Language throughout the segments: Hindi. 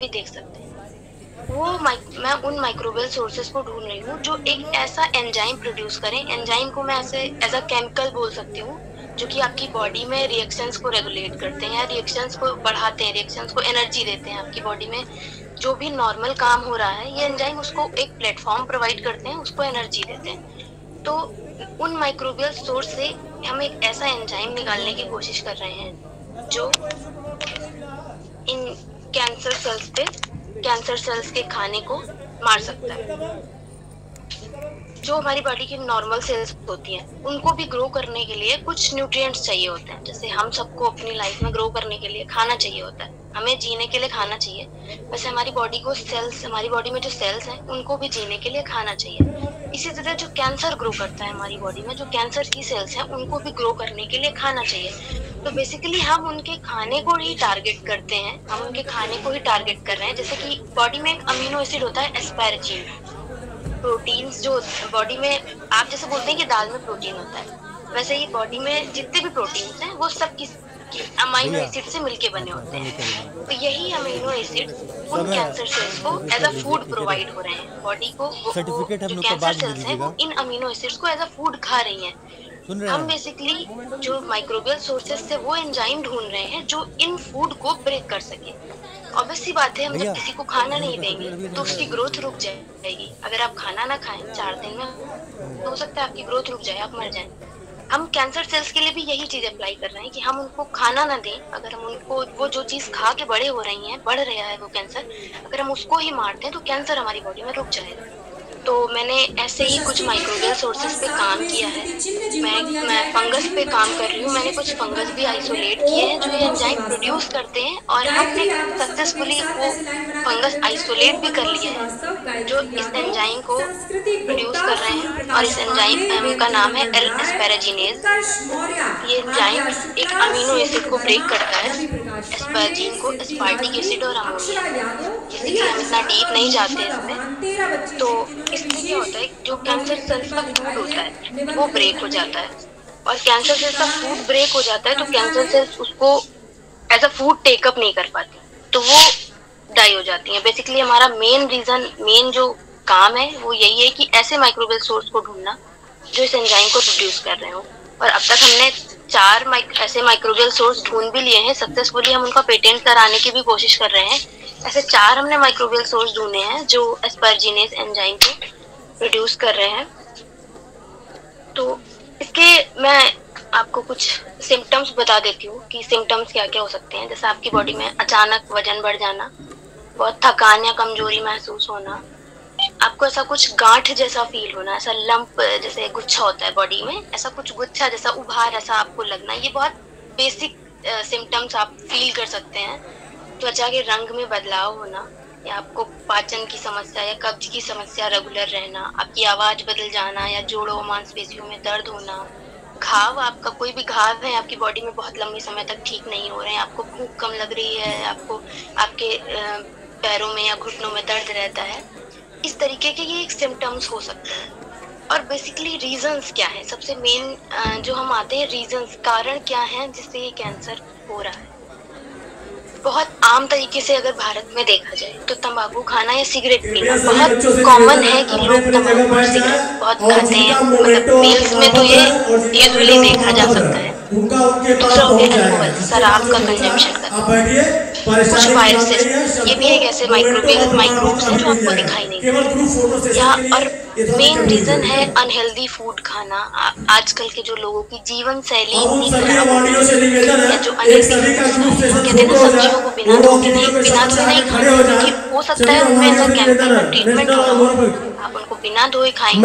भी देख सकते हैं। मैं उन माइक्रोबियल सोर्सेज को ढूंढ रही हूँ जो एक ऐसा एंजाइम प्रोड्यूस करें। एंजाइम को मैं ऐसे एज अ केमिकल बोल सकती हूँ जो कि आपकी बॉडी में रिएक्शंस को रेगुलेट करते हैं या रिएक्शंस को बढ़ाते हैं, रिएक्शंस को एनर्जी देते हैं। आपकी बॉडी में जो भी नॉर्मल काम हो रहा है, ये एंजाइम उसको एक प्लेटफॉर्म प्रोवाइड करते हैं, उसको एनर्जी देते हैं। तो उन माइक्रोबियल सोर्स से हम एक ऐसा एंजाइम निकालने की कोशिश कर रहे हैं जो इन कैंसर सेल्स के खाने को मार सकता है। जो हमारी बॉडी की नॉर्मल सेल्स होती हैं, उनको भी ग्रो करने के लिए कुछ न्यूट्रिएंट्स चाहिए होते हैं। जैसे हम सबको अपनी लाइफ में ग्रो करने के लिए खाना चाहिए होता है, हमें जीने के लिए खाना चाहिए, वैसे हमारी बॉडी में जो सेल्स हैं, उनको भी जीने के लिए खाना चाहिए। इसी तरह जो कैंसर ग्रो करता है हमारी बॉडी में, जो कैंसर की सेल्स हैं, उनको भी ग्रो करने के लिए खाना चाहिए। तो बेसिकली हम उनके खाने को ही टारगेट करते हैं, हम उनके खाने को ही टारगेट कर रहे हैं। जैसे कि बॉडी में एक अमीनो एसिड होता है एस्पैराजिन। प्रोटीन्स जो बॉडी में, आप जैसे बोलते हैं कि दाल में प्रोटीन होता है, वैसे ही बॉडी में जितने भी प्रोटीन्स हैं वो सब किस अमीनो एसिड से मिलके बने होते हैं। तो यही अमीनो एसिड उन कैंसर सेल्स को एज अ फूड प्रोवाइड हो रहे हैं। बॉडी को वो जो कैंसर सेल्स हैं वो इन अमीनो एसिड्स को एज अ फूड खा रही हैं। हम बेसिकली जो माइक्रोबियल सोर्सेज से वो एंजाइम ढूंढ रहे हैं जो इन फूड को ब्रेक कर सके। ऑब्वियस सी बात है, हम जब किसी को खाना नहीं देंगे तो उसकी ग्रोथ रुक जाएगी। अगर आप खाना ना खाएं 4 दिन में, तो हो सकता है आपकी ग्रोथ रुक जाए, आप मर जाएं। हम कैंसर सेल्स के लिए भी यही चीज अप्लाई कर रहे हैं कि हम उनको खाना ना दें। अगर हम उनको वो जो चीज खा के बड़े हो रही हैं, बढ़ रहा है वो कैंसर, अगर हम उसको ही मार दें तो कैंसर हमारी बॉडी में रुक जाएगा। तो मैंने ऐसे ही कुछ माइक्रोबियल सोर्सेज पे काम किया है। मैं फंगस पे काम कर रही हूँ। मैंने कुछ फंगस भी आइसोलेट किए हैं जो ये एंजाइम प्रोड्यूस करते हैं, और हमने सक्सेसफुली वो फंगस आइसोलेट भी कर लिए हैं जो इस एंजाइम को प्रोड्यूस कर रहे हैं। और इस एंजाइम का नाम है एल एस्पेराजिनेज। ये एंजाइम एक अमीनो एसिड को ब्रेक करता है, एस्पेराजिन को, एस्पार्टिक एसिड और अमोनिया। बेसिकली हम इतना डीप नहीं जाते इसमें। तो इससे क्या होता है, जो कैंसर सेल्स का फूड होता है वो ब्रेक हो जाता है, और कैंसर सेल्स का फूड ब्रेक हो जाता है तो कैंसर सेल्स उसको एज अ फूड टेकअप नहीं कर पाती, तो वो डाई हो जाती हैं। बेसिकली हमारा मेन जो काम है वो यही है कि ऐसे माइक्रोबियल सोर्स को ढूंढना जो इस एंजाइम को प्रोड्यूस कर रहे हो। और अब तक हमने 4 ऐसे माइक्रोबियल सोर्स ढूंढ भी लिए हैं सक्सेसफुली। हम उनका पेटेंट कराने की भी कोशिश कर रहे हैं। ऐसे 4 हमने माइक्रोबियल सोर्स ढूंढे हैं जो एस्परजिनेज एंजाइम को प्रोड्यूस कर रहे हैं। तो इसके मैं आपको कुछ सिम्टम्स बता देती हूँ कि सिम्टम्स क्या क्या हो सकते हैं। जैसे आपकी बॉडी में अचानक वजन बढ़ जाना, बहुत थकान या कमजोरी महसूस होना, आपको ऐसा कुछ गांठ जैसा फील होना, ऐसा लंप जैसे गुच्छा होता है बॉडी में, ऐसा कुछ गुच्छा जैसा उभार ऐसा आपको लगना, ये बहुत बेसिक सिम्टम्स आप फील कर सकते हैं। त्वचा के रंग में बदलाव होना, या आपको पाचन की समस्या या कब्ज की समस्या रेगुलर रहना, आपकी आवाज बदल जाना, या जोड़ों मांसपेशियों में दर्द होना, घाव, आपका कोई भी घाव है आपकी बॉडी में बहुत लंबे समय तक ठीक नहीं हो रहे हैं, आपको भूख कम लग रही है, आपको आपके पैरों में या घुटनों में दर्द रहता है, इस तरीके के ये एक सिम्टम्स हो सकते हैं। और बेसिकली रीजंस क्या है, सबसे मेन जो हम आते हैं रीजंस, कारण क्या है जिससे ये कैंसर हो रहा है। बहुत आम तरीके से अगर भारत में देखा जाए तो तंबाकू खाना या सिगरेट पीना बहुत कॉमन है कि लोग तंबाकू और सिगरेट बहुत खाते हैं। मतलब मेल्स में तो ये यूजुअली देखा जा सकता है। दूसरा हो गया अल्कोहल, शराब का कंजम्पशन करना। कुछ वायरसेस, ये भी एक ऐसे माइक्रोब्स हैं जो आपको दिखाई नहीं देते। या और मेन रीजन है अनहेल्दी फूड खाना। आजकल के जो लोगों की जीवन शैली इतनी खराब हो गई है, या जो अनहेल्दी फूड्स है, कहते हैं ना सब्जियों को बिना धोए नहीं खाना, क्योंकि हो सकता है उनमें ऐसा केमिकल का ट्रीटमेंट हो रहा हो। आप उनको बिना धोए खाएंगे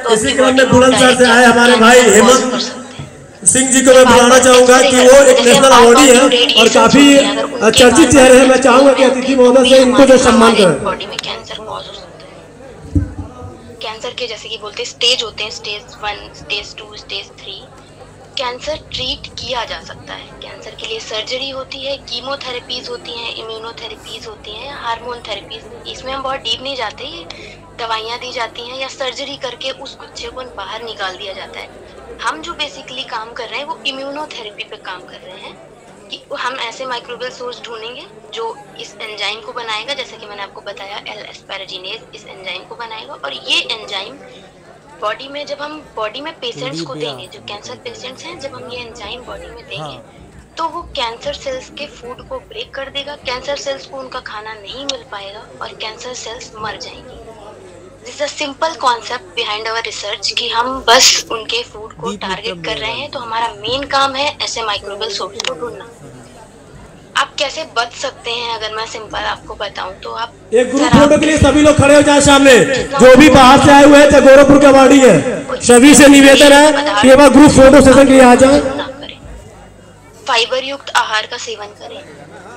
तो आपकी बॉडी में डायरेक्ट कैंसर कॉज कर सकते हैं। सिंह जी को मैं बुलाना चाहूंगा कि वो एक नेशनल अवार्डी है और काफी चर्चित चेहरे हैं। मैं चाहूंगा कि अतिथि महोदय से इनको जो सम्मान करें। बॉडी में कैंसर कॉज हो सकता है। कैंसर के जैसे कि बोलते हैं स्टेज होते हैं, stage 1, stage 2, stage 3। Cancer treat किया जा सकता है। कैंसर के लिए सर्जरी होती है, कीमोथेरेपीज होती हैं, इम्यूनोथेरेपीज होती हैं, हार्मोन थेरेपीज। इसमें हम बहुत डीप नहीं जाते, दवाइयाँ दी जाती हैं या सर्जरी करके उस गुच्छे को बाहर निकाल दिया जाता है। हम जो बेसिकली काम कर रहे हैं वो इम्यूनोथेरेपी पे काम कर रहे हैं, कि हम ऐसे माइक्रोबियल सोर्स ढूंढेंगे जो इस एंजाइम को बनाएगा, जैसे कि मैंने आपको बताया एल एस्पैराजिनेज इस एंजाइम को बनाएगा। और ये एंजाइम बॉडी में, जब हम बॉडी में पेशेंट्स को देंगे, जो कैंसर पेशेंट्स हैं, जब हम ये एंजाइम बॉडी में देंगे तो वो कैंसर सेल्स के फूड को ब्रेक कर देगा, कैंसर सेल्स को उनका खाना नहीं मिल पाएगा और कैंसर सेल्स मर जाएंगी। This is a simple concept behind our research कि हम बस उनके फूड को टारगेट कर रहे हैं। तो हमारा मेन काम है ऐसे माइक्रोबियल सोर्स को ढूंढना। आप कैसे बच सकते हैं, अगर मैं सिंपल आपको बताऊं तो आप एक ग्रुप फोटो के लिए सभी लोग खड़े हो जाए सामने, जो भी बाहर से आए हुए हैं, चाहे गोरखपुर का वार्डी है, सभी से निवेदन है कि एक बार ग्रुप फोटो सेशन के लिए आ जाए। फाइबर युक्त आहार का सेवन करें,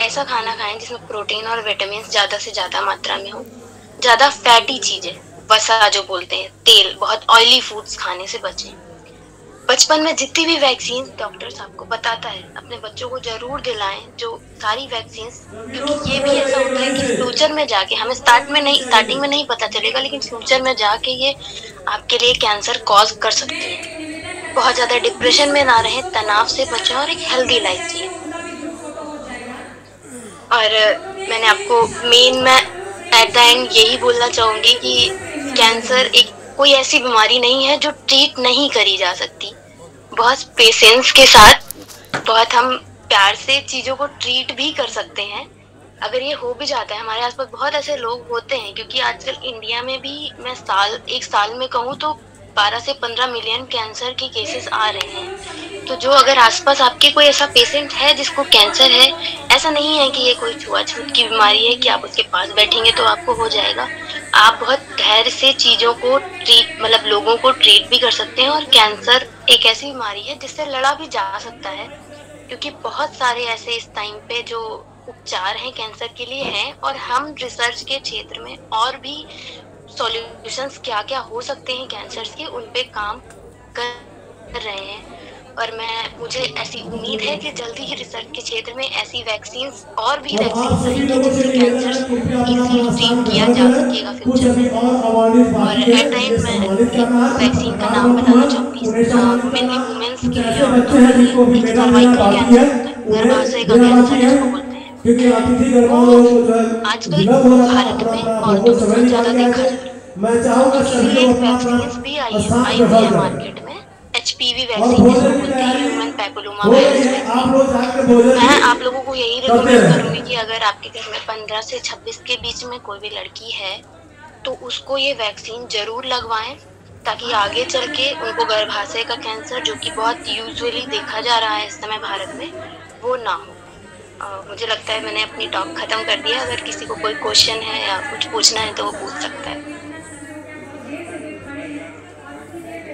ऐसा खाना खाएं जिसमें प्रोटीन और विटामिन ज्यादा से ज्यादा मात्रा में हो। ज्यादा फैटी चीजें, वसा जो बोलते हैं, तेल, बहुत ऑयली फूड्स खाने से बचें। बचपन में जितनी भी वैक्सीन डॉक्टर्स आपको बताता है, अपने बच्चों को जरूर दिलाएं जो सारी वैक्सीन, क्योंकि ये भी ऐसा होता है कि फ्यूचर में जाके, हमें स्टार्टिंग में नहीं पता चलेगा, लेकिन फ्यूचर में जाके ये आपके लिए कैंसर कॉज कर सकती है। बहुत ज्यादा डिप्रेशन में ना रहें, तनाव से बचें और एक हेल्दी लाइफ जिए। और मैंने आपको मैं एट द एंड यही बोलना चाहूंगी कि कैंसर एक कोई ऐसी बीमारी नहीं है जो ट्रीट नहीं करी जा सकती। बहुत पेशेंस के साथ, बहुत हम प्यार से चीजों को ट्रीट भी कर सकते हैं। अगर ये हो भी जाता है, हमारे आसपास बहुत ऐसे लोग होते हैं, क्योंकि आजकल इंडिया में भी मैं एक साल में कहूँ तो 12 से 15 मिलियन कैंसर के केसेस आ रहे हैं। तो जो अगर आसपास आपके कोई ऐसा पेशेंट है जिसको कैंसर है, ऐसा नहीं है कि ये कोई छुआछूत की बीमारी है कि आप उसके पास बैठेंगे तो आपको हो जाएगा। आप बहुत धैर्य से चीजों को लोगों को ट्रीट भी कर सकते हैं। और कैंसर एक ऐसी बीमारी है जिससे लड़ा भी जा सकता है, क्योंकि बहुत सारे ऐसे इस टाइम पे जो उपचार हैं कैंसर के लिए हैं, और हम रिसर्च के क्षेत्र में और भी सॉल्यूशंस क्या क्या हो सकते हैं कैंसर के, उन पे काम कर रहे हैं। और मुझे ऐसी उम्मीद है कि जल्दी ही रिसर्च के क्षेत्र में ऐसी वैक्सीन और भी वैक्सीन आएंगी जिससे कैंसर इजीली ट्रीट किया जा सकेगा फ्यूचर में। और एट द एंड मैं वैक्सीन का नाम बताना चाहूंगी, मेनली वुमेन्स के लिए, औरतों के लिए, एक सर्वाइकल कैंसर होता है, गर्भाशय का कैंसर जिसको बोलते हैं, वो आजकल भारत में औरतों में बहुत ज्यादा देखा जा रहा है। उसके लिए एक वैक्सीन भी आई हुई है मार्केट में, HPV वैक्सीन जिसको बोलते हैं, ह्यूमन पैपिलोमा वायरस वैक्सीन। मैं आप लोगों को यही रिकमेंड करूंगी कि अगर आपके घर में 15 से 26 के बीच में कोई भी लड़की है तो उसको ये वैक्सीन जरूर लगवाएं, ताकि आगे चल के उनको गर्भाशय का कैंसर, जो कि बहुत यूजुअली देखा जा रहा है इस समय भारत में, वो ना हो। मुझे लगता है मैंने अपनी टॉक खत्म कर दिया। अगर किसी को कोई क्वेश्चन है या कुछ पूछना है तो वो पूछ सकता है।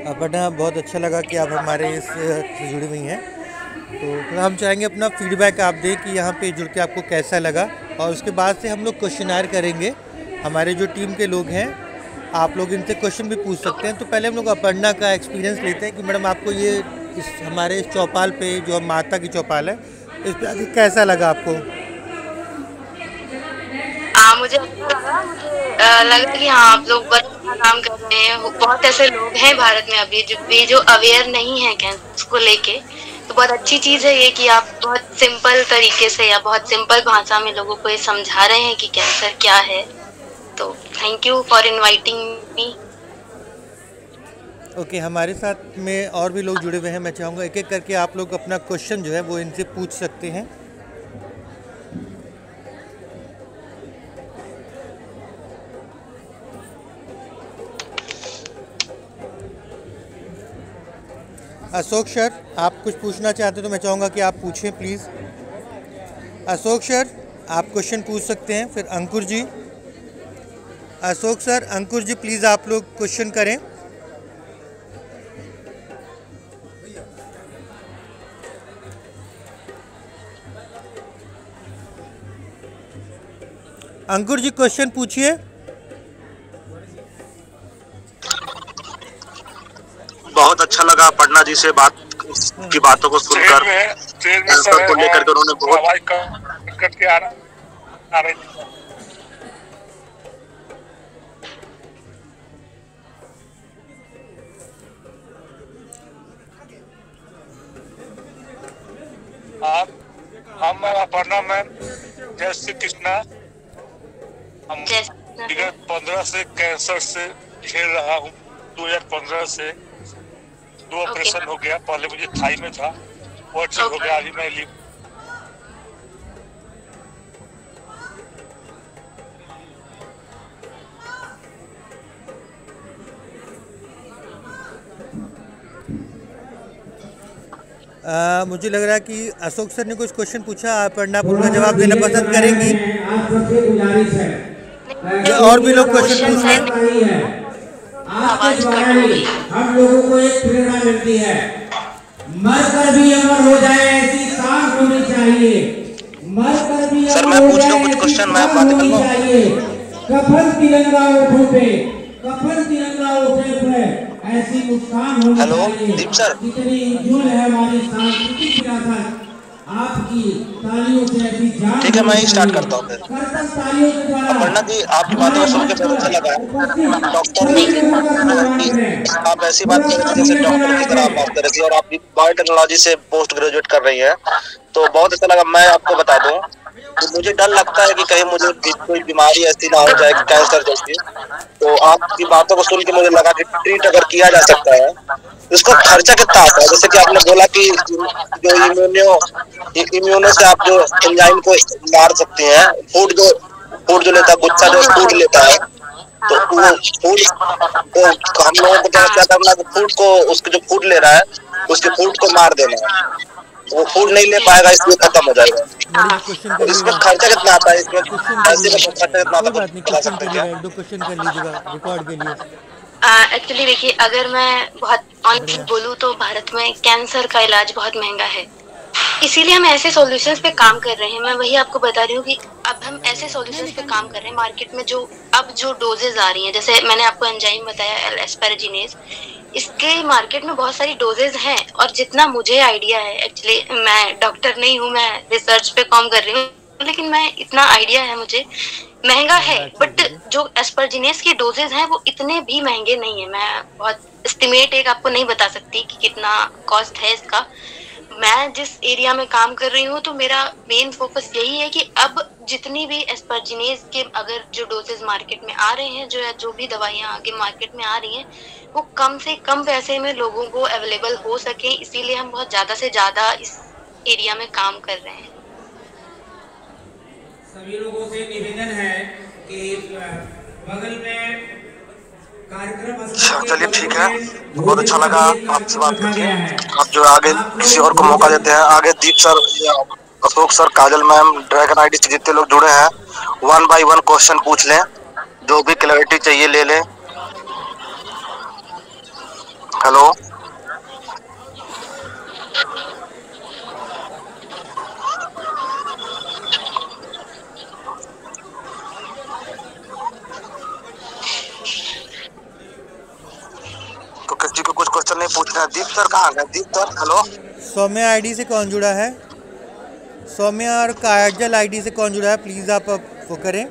अपर्णा, बहुत अच्छा लगा कि आप हमारे इससे जुड़ी हुई हैं। तो हम चाहेंगे अपना फीडबैक आप दें कि यहाँ पे जुड़ के आपको कैसा लगा, और उसके बाद से हम लोग क्वेश्चनायर करेंगे। हमारे जो टीम के लोग हैं, आप लोग इनसे क्वेश्चन भी पूछ सकते हैं। तो पहले हम लोग अपर्णा का एक्सपीरियंस लेते हैं कि मैडम आपको ये हमारे इस चौपाल पे, जो माता की चौपाल है, इस पर आके कैसा लगा आपको? मुझे लगा कि हाँ, आप लोग बहुत अच्छा काम कर रहे हैं। बहुत ऐसे लोग हैं भारत में अभी जो अवेयर नहीं है कैंसर को लेके। तो बहुत अच्छी चीज है ये कि आप बहुत सिंपल तरीके से या बहुत सिंपल भाषा में लोगों को ये समझा रहे हैं कि कैंसर क्या है। तो thank you for inviting me. Okay, हमारे साथ में और भी लोग जुड़े हुए हैं। मैं चाहूँगा एक एक करके आप लोग अपना क्वेश्चन जो है वो इनसे पूछ सकते हैं। अशोक सर, आप कुछ पूछना चाहते तो मैं चाहूँगा कि आप पूछें प्लीज़। अशोक सर, आप क्वेश्चन पूछ सकते हैं। फिर अंकुर जी, अशोक सर, अंकुर जी, प्लीज़ आप लोग क्वेश्चन करें। अंकुर जी, क्वेश्चन पूछिए। बहुत अच्छा लगा पटना जी से की बातों को सुनकर, कैंसर को लेकर उन्होंने बहुत करके आ रहे थे। प्रणाम मैम, अपर्णा मैम, जय श्री कृष्णा। हम विगत 15 से कैंसर से झेल रहा हूँ। 2015 से 2 ऑपरेशन हो गया। पहले मुझे थाई में था, वो ठीक हो गया। अभी मैं मुझे लग रहा है कि अशोक सर ने कुछ क्वेश्चन पूछा, आप पढ़ना उनका जवाब देना पसंद करेंगी? और भी लोग क्वेश्चन पूछ रहे हैं। हम लोगों को एक प्रेरणा मिलती है, मरकर भी अमर हो जाए ऐसी सांस होनी चाहिए, मरकर भी सर मैं पूछ लूं कुछ क्वेश्चन, मैं बात कर लूं। कफन तिरंगा ओठों पे, कफन तिरंगा ओठों पे ऐसी मुस्कान होनी हेलो चाहिए। दीप सर, कितनी उज्ज्वल है हमारी सांस्कृतिक विरासत, आपकी तालियों से ऐसी जान। ठीक है मैं ही स्टार्ट करता हूँ फिर। अपर्णा जी आपकी बातों को सुन के बहुत अच्छा लगा। डॉक्टर आप ऐसी बात कर रहे थे जैसे डॉक्टर की तरह आप बात कर रही थी, और आप बायोटेक्नोलॉजी से पोस्ट ग्रेजुएट कर रही हैं, तो बहुत अच्छा लगा। मैं आपको बता दूं कि मुझे डर लगता है कि कहीं मुझे कोई बीमारी ऐसी ना हो जाए कैंसर जैसी, तो आपकी बातों को सुन के मुझे लगा कि ट्रीट अगर किया जा सकता है तो इसका खर्चा कितना आता है। जैसे कि आपने बोला कि जो इम्यूनो से आप जो एंजाइम को मार सकते हैं, फूड जो लेता है, गुच्छा जो फूड लेता है, तो वो फूड को हम लोगों को क्या करना है, फूड को उसके जो फूड ले रहा है उसके फूड को मार देना है, वो फूड नहीं ले पाएगा, इसलिए खत्म हो जाएगा। तो इसमें खर्चा कितना आता है, इसमें पैसे का खर्चा कितना आता है, बता सकते हैं क्या? 1-2 क्वेश्चन कर लीजिएगा रिकॉर्ड के लिए। एक्चुअली देखिए, अगर मैं बहुत ऑनेस्टली बोलूँ तो भारत में कैंसर का इलाज बहुत महंगा है, इसीलिए हम ऐसे सॉल्यूशंस पे काम कर रहे हैं। मैं वही आपको बता रही हूँ कि अब हम ऐसे सॉल्यूशंस पे काम कर रहे हैं मार्केट में, जो डोजेज आ रही हैं, जैसे मैंने आपको एंजाइम बताया एस्पैराजिनेज, इसके मार्केट में बहुत सारी डोजेज हैं। और जितना मुझे आइडिया है, एक्चुअली मैं डॉक्टर नहीं हूँ, मैं रिसर्च पे काम कर रही हूँ, लेकिन मैं इतना आइडिया है मुझे, महंगा है, बट जो एस्परजिनेस के डोजेज हैं वो इतने भी महंगे नहीं है। मैं बहुत एस्टिमेट एक आपको नहीं बता सकती कि कितना कॉस्ट है इसका। मैं जिस एरिया में काम कर रही हूँ तो मेरा मेन फोकस यही है कि अब जितनी भी एस्परजिनेस के अगर जो डोजेज मार्केट में आ रहे हैं, जो भी दवाइयाँ आगे मार्केट में आ रही हैं, वो कम से कम पैसे में लोगों को अवेलेबल हो सके, इसीलिए हम बहुत ज्यादा से ज्यादा इस एरिया में काम कर रहे हैं। सभी लोगों से निवेदन है कि बगल में कार्यक्रम। चलिए ठीक है, बहुत अच्छा लगा आपसे बात करके। आप जो आगे किसी और को मौका देते हैं, आगे दीप सर, अशोक सर, काजल मैम, ड्रैगन आईडी से जितने लोग जुड़े हैं 1 by 1 क्वेश्चन पूछ लें, जो भी क्लैरिटी चाहिए ले लें। हेलो तो किसी को कुछ क्वेश्चन नहीं पूछना है। दीप सर कहाँ गए? दीप सर हेलो। सौम्या आईडी से कौन जुड़ा है? सौम्या और काजल आईडी से कौन जुड़ा है? प्लीज़ आप वो करें।